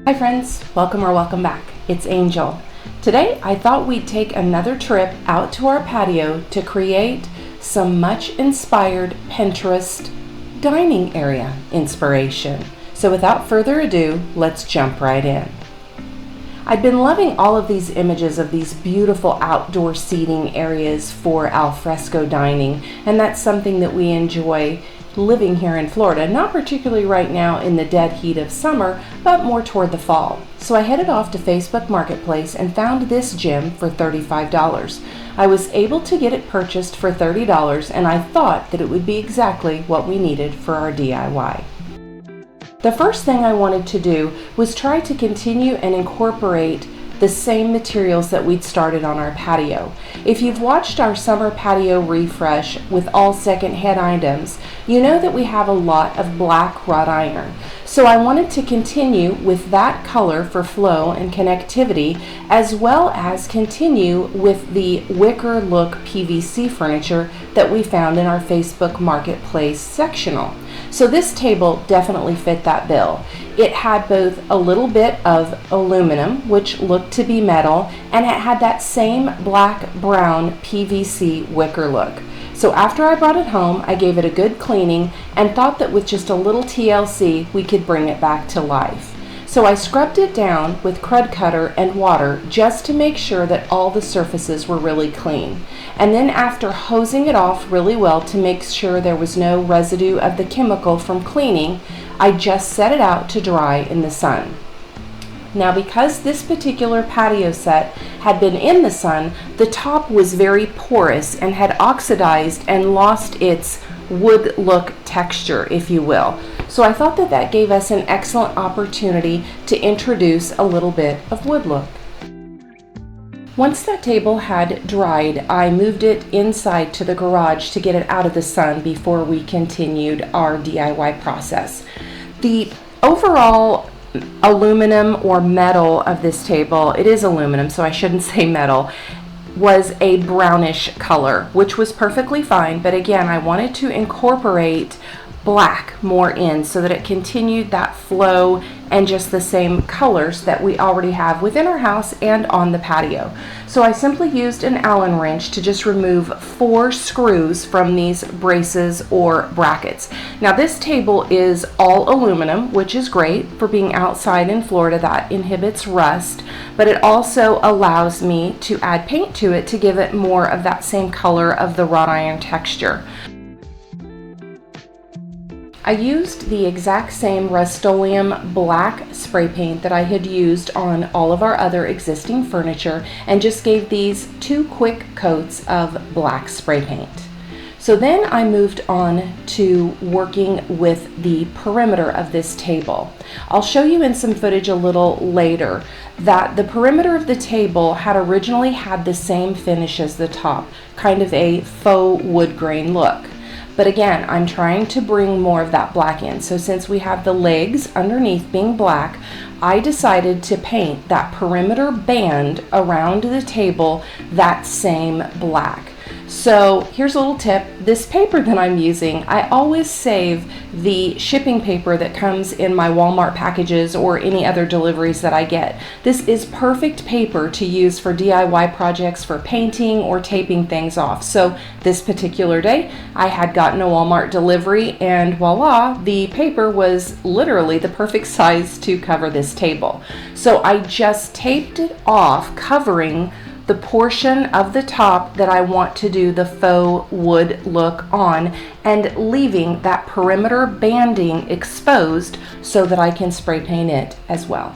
Hi friends, welcome or welcome back. It's Angel. Today I thought we'd take another trip out to our patio to create some much inspired Pinterest dining area inspiration. So without further ado, let's jump right in. I've been loving all of these images of these beautiful outdoor seating areas for al fresco dining, and that's something that we enjoy living here in Florida, not particularly right now in the dead heat of summer, but more toward the fall. So I headed off to Facebook Marketplace and found this gem for $35. I was able to get it purchased for $30, and I thought that it would be exactly what we needed for our DIY. The first thing I wanted to do was try to continue and incorporate the same materials that we'd started on our patio. If you've watched our summer patio refresh with all secondhand items, you know that we have a lot of black wrought iron. So I wanted to continue with that color for flow and connectivity, as well as continue with the wicker look PVC furniture that we found in our Facebook Marketplace sectional. So this table definitely fit that bill. It had both a little bit of aluminum, which looked to be metal, and it had that same black-brown PVC wicker look. So after I brought it home, I gave it a good cleaning and thought that with just a little TLC, we could bring it back to life. So I scrubbed it down with Crud Cutter and water just to make sure that all the surfaces were really clean. And then after hosing it off really well to make sure there was no residue of the chemical from cleaning, I just set it out to dry in the sun. Now, because this particular patio set had been in the sun, the top was very porous and had oxidized and lost its wood look texture, if you will. So I thought that that gave us an excellent opportunity to introduce a little bit of wood look. Once that table had dried, I moved it inside to the garage to get it out of the sun before we continued our DIY process. The overall aluminum or metal of this table, it is aluminum, so I shouldn't say metal, was a brownish color, which was perfectly fine, but again, I wanted to incorporate black more in so that it continued that flow and just the same colors that we already have within our house and on the patio. So I simply used an Allen wrench to just remove 4 screws from these braces or brackets. Now this table is all aluminum, which is great for being outside in Florida. That inhibits rust, but it also allows me to add paint to it to give it more of that same color of the wrought iron texture. I used the exact same Rust-Oleum black spray paint that I had used on all of our other existing furniture and just gave these 2 quick coats of black spray paint. So then I moved on to working with the perimeter of this table. I'll show you in some footage a little later that the perimeter of the table had originally had the same finish as the top, kind of a faux wood grain look. But again, I'm trying to bring more of that black in. So since we have the legs underneath being black, I decided to paint that perimeter band around the table that same black. So here's a little tip. This paper that I'm using, I always save the shipping paper that comes in my Walmart packages or any other deliveries that I get. This is perfect paper to use for DIY projects, for painting or taping things off. So this particular day, I had gotten a Walmart delivery and voila, the paper was literally the perfect size to cover this table. So I just taped it off, covering the portion of the top that I want to do the faux wood look on and leaving that perimeter banding exposed so that I can spray paint it as well.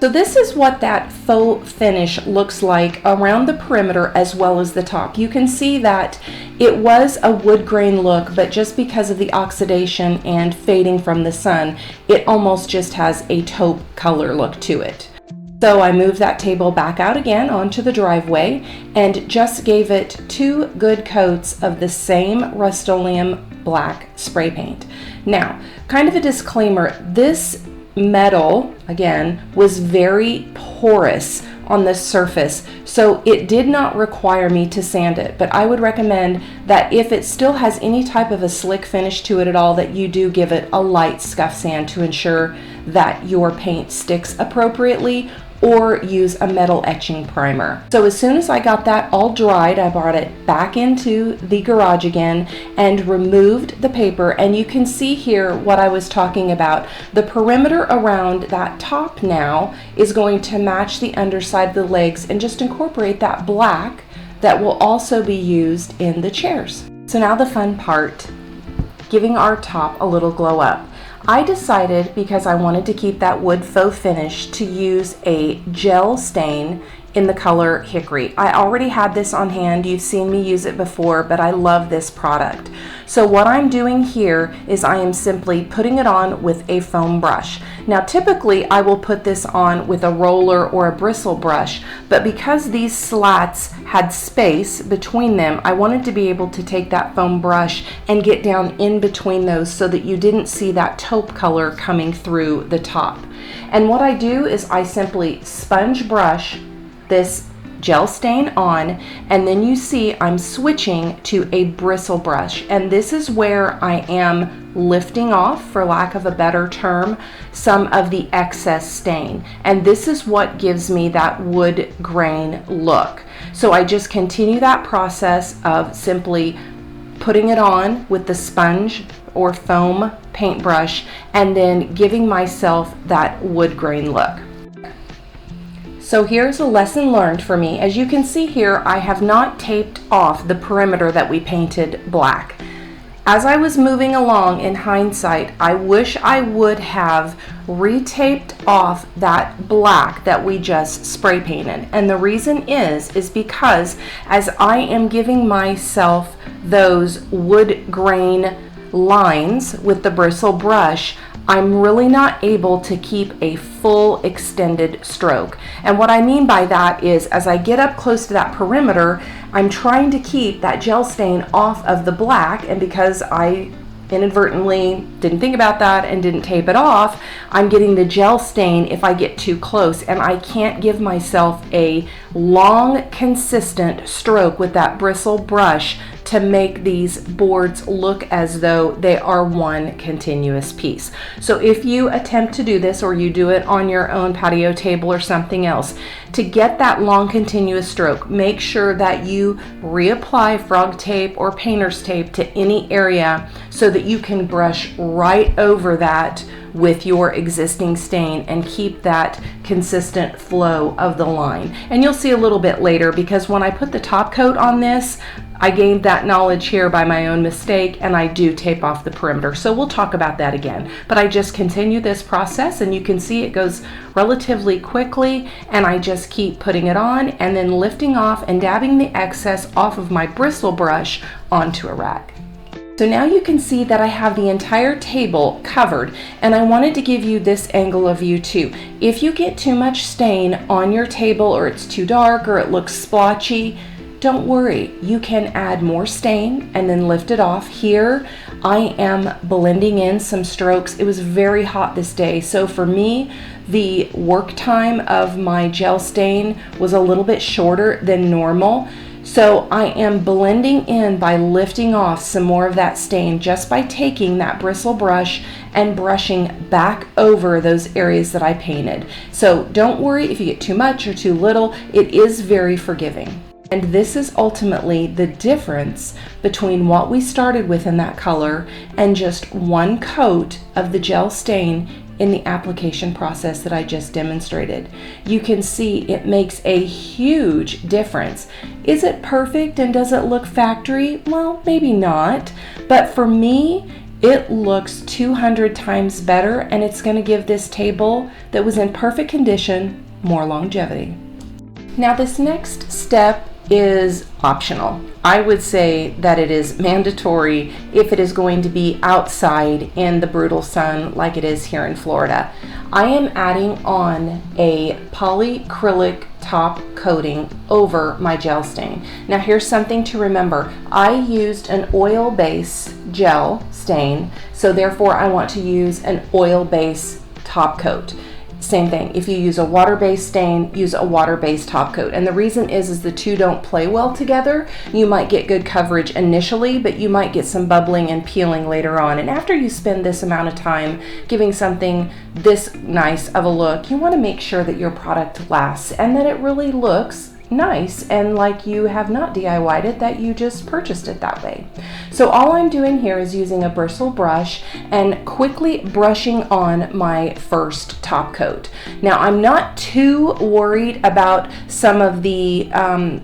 So this is what that faux finish looks like around the perimeter as well as the top. You can see that it was a wood grain look, but just because of the oxidation and fading from the sun, it almost just has a taupe color look to it. So I moved that table back out again onto the driveway and just gave it 2 good coats of the same Rust-Oleum black spray paint. Now, kind of a disclaimer, this metal, again, was very porous on the surface, so it did not require me to sand it. But I would recommend that if it still has any type of a slick finish to it at all, that you do give it a light scuff sand to ensure that your paint sticks appropriately, or use a metal etching primer. So as soon as I got that all dried, I brought it back into the garage again and removed the paper, and you can see here what I was talking about. The perimeter around that top now is going to match the underside of the legs and just incorporate that black that will also be used in the chairs. So now the fun part, giving our top a little glow up. I decided, because I wanted to keep that wood faux finish, to use a gel stain in the color Hickory. I already had this on hand. You've seen me use it before, but I love this product. So what I'm doing here is I am simply putting it on with a foam brush. Now typically I will put this on with a roller or a bristle brush, but because these slats had space between them, I wanted to be able to take that foam brush and get down in between those so that you didn't see that taupe color coming through the top. And what I do is I simply sponge brush this gel stain on, and then you see I'm switching to a bristle brush, and this is where I am lifting off, for lack of a better term, some of the excess stain, and this is what gives me that wood grain look. So I just continue that process of simply putting it on with the sponge or foam paintbrush and then giving myself that wood grain look. So here's a lesson learned for me. As you can see here, I have not taped off the perimeter that we painted black. As I was moving along, in hindsight, I wish I would have retaped off that black that we just spray painted. And the reason is because as I am giving myself those wood grain lines with the bristle brush, I'm really not able to keep a full extended stroke. And what I mean by that is, as I get up close to that perimeter, I'm trying to keep that gel stain off of the black, and because I inadvertently didn't think about that and didn't tape it off, I'm getting the gel stain if I get too close, and I can't give myself a long, consistent stroke with that bristle brush to make these boards look as though they are one continuous piece. So if you attempt to do this, or you do it on your own patio table or something else, to get that long continuous stroke, make sure that you reapply frog tape or painter's tape to any area so that you can brush right over that with your existing stain and keep that consistent flow of the line. And you'll see a little bit later, because when I put the top coat on this, I gained that knowledge here by my own mistake, and I do tape off the perimeter. So we'll talk about that again. But I just continue this process, and you can see it goes relatively quickly, and I just keep putting it on and then lifting off and dabbing the excess off of my bristle brush onto a rag. So now you can see that I have the entire table covered, and I wanted to give you this angle of view too. If you get too much stain on your table, or it's too dark, or it looks splotchy, don't worry, you can add more stain and then lift it off. Here I am blending in some strokes. It was very hot this day, so for me the work time of my gel stain was a little bit shorter than normal. So I am blending in by lifting off some more of that stain just by taking that bristle brush and brushing back over those areas that I painted. So don't worry if you get too much or too little, it is very forgiving. And this is ultimately the difference between what we started with in that color and just one coat of the gel stain in the application process that I just demonstrated. You can see it makes a huge difference. Is it perfect and does it look factory? Well, maybe not, but for me, it looks 200 times better, and it's going to give this table that was in perfect condition more longevity. Now this next step is optional. I would say that it is mandatory if it is going to be outside in the brutal sun like it is here in Florida. I am adding on a polyacrylic top coating over my gel stain. Now here's something to remember. I used an oil base gel stain, so therefore I want to use an oil base top coat. same thing. If you use a water-based stain, use a water-based top coat. And the reason is the two don't play well together. You might get good coverage initially, but you might get some bubbling and peeling later on. And after you spend this amount of time giving something this nice of a look, you want to make sure that your product lasts and that it really looks nice and like you have not DIY'd it, that you just purchased it that way. So all I'm doing here is using a bristle brush and quickly brushing on my first top coat. Now I'm not too worried about some of the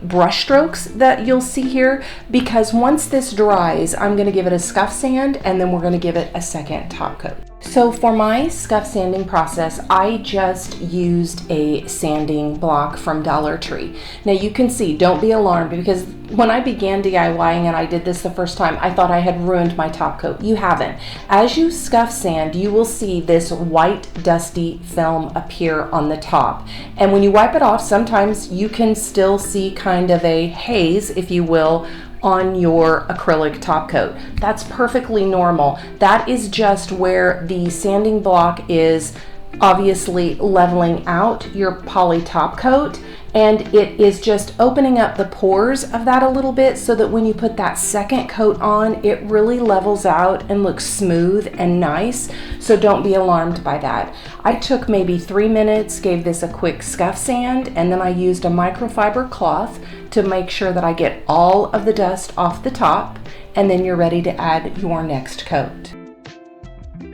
brush strokes that you'll see here, because once this dries, I'm going to give it a scuff sand and then we're going to give it a second top coat. So for my scuff sanding process, I just used a sanding block from Dollar Tree. Now you can see, don't be alarmed, because when I began DIYing and I did this the first time, I thought I had ruined my top coat. You haven't. As you scuff sand, you will see this white dusty film appear on the top. And when you wipe it off, sometimes you can still see kind of a haze, if you will, on your acrylic top coat. That's perfectly normal. That is just where the sanding block is obviously leveling out your poly top coat, and it is just opening up the pores of that a little bit so that when you put that second coat on, it really levels out and looks smooth and nice. So don't be alarmed by that. I took maybe 3 minutes, gave this a quick scuff sand, and then I used a microfiber cloth to make sure that I get all of the dust off the top, and then you're ready to add your next coat.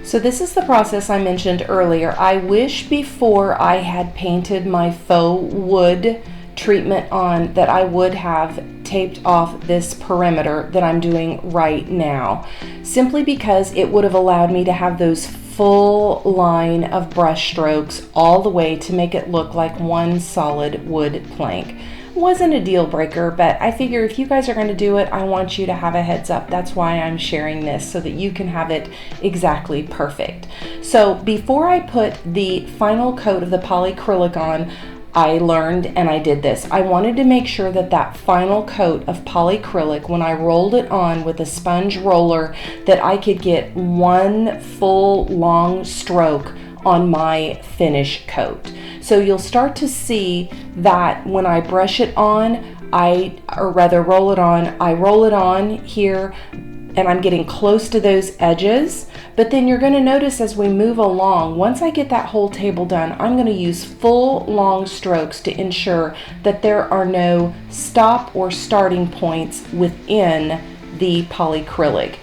So this is the process I mentioned earlier. I wish before I had painted my faux wood treatment on that I would have taped off this perimeter that I'm doing right now, simply because it would have allowed me to have those full line of brush strokes all the way to make it look like one solid wood plank. Wasn't a deal breaker, but I figure if you guys are going to do it, I want you to have a heads up. That's why I'm sharing this, so that you can have it exactly perfect. So before I put the final coat of the polyacrylic on, I learned and I did this. I wanted to make sure that that final coat of polyacrylic, when I rolled it on with a sponge roller, that I could get one full long stroke on my finish coat. So you'll start to see that when I brush it on, roll it on, I roll it on here and I'm getting close to those edges. But then you're going to notice as we move along, once I get that whole table done, I'm going to use full long strokes to ensure that there are no stop or starting points within the polyacrylic.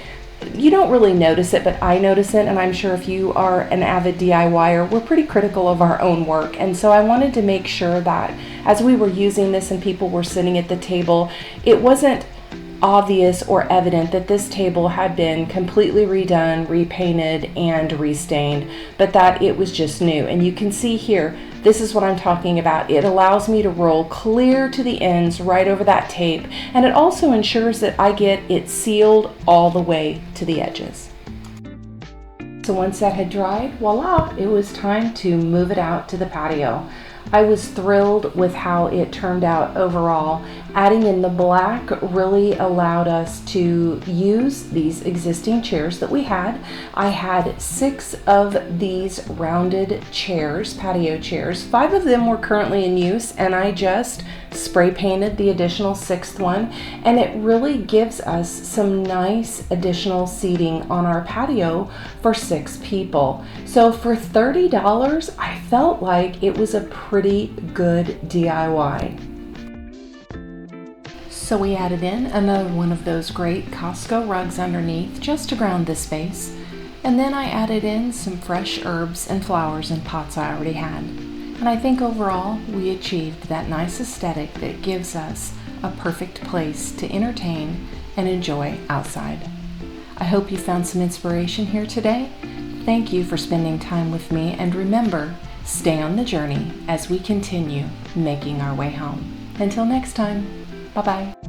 You don't really notice it, but I notice it, and I'm sure if you are an avid DIYer, we're pretty critical of our own work. And so I wanted to make sure that as we were using this and people were sitting at the table, it wasn't obvious or evident that this table had been completely redone, repainted, and restained, but that it was just new. And you can see here, this is what I'm talking about. It allows me to roll clear to the ends right over that tape, and it also ensures that I get it sealed all the way to the edges. So once that had dried, voila, it was time to move it out to the patio. I was thrilled with how it turned out overall. Adding in the black really allowed us to use these existing chairs that we had. I had 6 of these rounded chairs, patio chairs. 5 of them were currently in use, and I just spray painted the additional 6th one, and it really gives us some nice additional seating on our patio for 6 people. So for $30, I felt like it was a pretty good DIY. So we added in another one of those great Costco rugs underneath just to ground the space, and then I added in some fresh herbs and flowers in pots I already had. And I think overall we achieved that nice aesthetic that gives us a perfect place to entertain and enjoy outside. I hope you found some inspiration here today. Thank you for spending time with me, and remember, stay on the journey as we continue making our way home. Until next time, bye-bye.